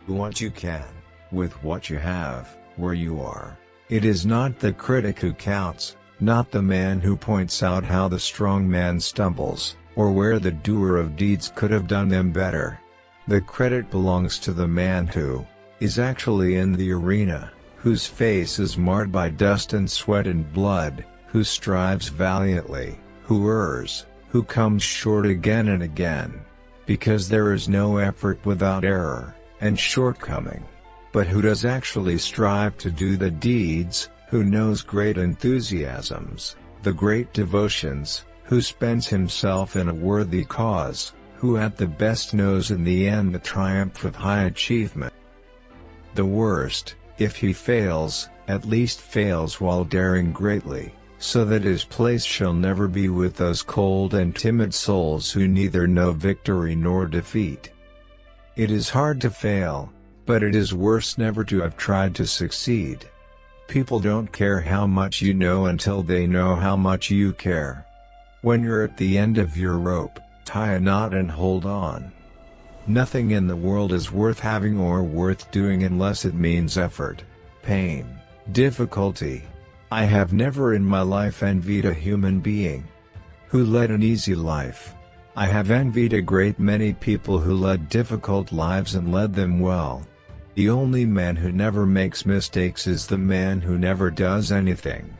Do what you can, with what you have, where you are. It is not the critic who counts, not the man who points out how the strong man stumbles, or where the doer of deeds could have done them better. The credit belongs to the man who is actually in the arena, whose face is marred by dust and sweat and blood, who strives valiantly, who errs, who comes short again and again. Because there is no effort without error and shortcoming. But who does actually strive to do the deeds, who knows great enthusiasms, the great devotions, who spends himself in a worthy cause, who at the best knows in the end the triumph of high achievement. The worst, if he fails, at least fails while daring greatly, so that his place shall never be with those cold and timid souls who neither know victory nor defeat. It is hard to fail, but it is worse never to have tried to succeed. People don't care how much you know until they know how much you care. When you're at the end of your rope, tie a knot and hold on. Nothing in the world is worth having or worth doing unless it means effort, pain, difficulty. I have never in my life envied a human being who led an easy life. I have envied a great many people who led difficult lives and led them well. The only man who never makes mistakes is the man who never does anything.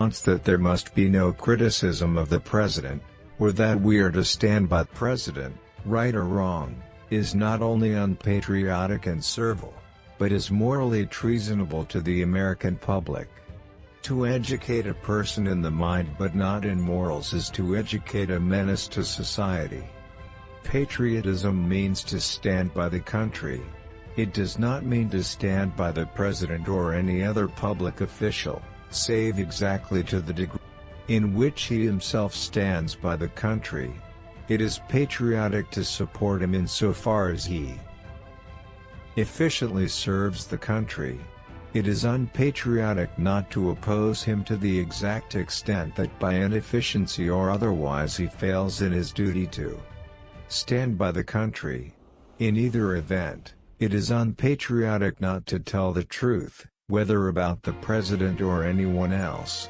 Wants that there must be no criticism of the president, or that we are to stand by the president, right or wrong, is not only unpatriotic and servile, but is morally treasonable to the American public. To educate a person in the mind but not in morals is to educate a menace to society. Patriotism means to stand by the country. It does not mean to stand by the president or any other public official, save exactly to the degree in which he himself stands by the country. It is patriotic to support him insofar as he efficiently serves the country. It is unpatriotic not to oppose him to the exact extent that by inefficiency or otherwise he fails in his duty to stand by the country. In either event, it is unpatriotic not to tell the truth, whether about the president or anyone else.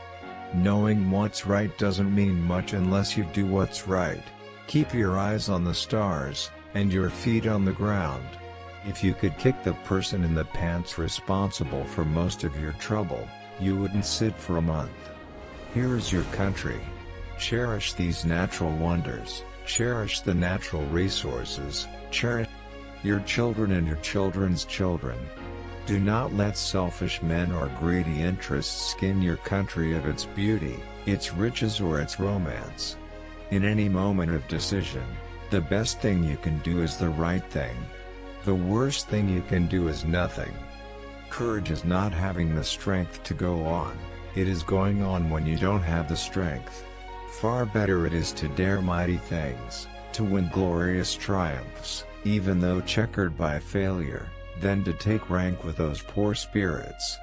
Knowing what's right doesn't mean much unless you do what's right. Keep your eyes on the stars, and your feet on the ground. If you could kick the person in the pants responsible for most of your trouble, you wouldn't sit for a month. Here is your country. Cherish these natural wonders, cherish the natural resources, cherish your children and your children's children. Do not let selfish men or greedy interests skin your country of its beauty, its riches or its romance. In any moment of decision, the best thing you can do is the right thing. The worst thing you can do is nothing. Courage is not having the strength to go on, it is going on when you don't have the strength. Far better it is to dare mighty things, to win glorious triumphs, even though checkered by failure, than to take rank with those poor spirits,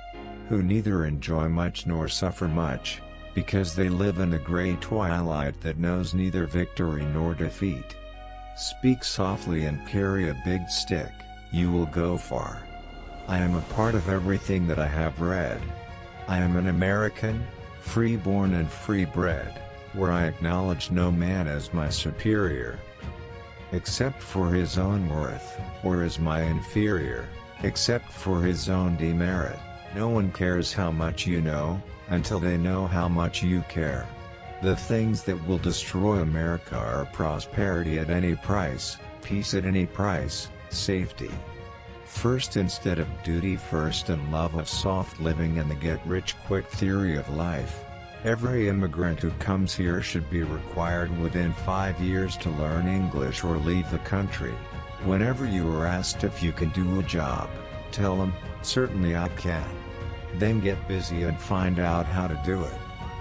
who neither enjoy much nor suffer much, because they live in a gray twilight that knows neither victory nor defeat. Speak softly and carry a big stick, you will go far. I am a part of everything that I have read. I am an American, free-born and free-bred, where I acknowledge no man as my superior, except for his own worth, or as my inferior, except for his own demerit. No one cares how much you know, until they know how much you care. The things that will destroy America are prosperity at any price, peace at any price, safety first instead of duty first, and love of soft living and the get-rich-quick theory of life. Every immigrant who comes here should be required within 5 years to learn English or leave the country. Whenever you are asked if you can do a job, tell them, "Certainly I can." Then get busy and find out how to do it.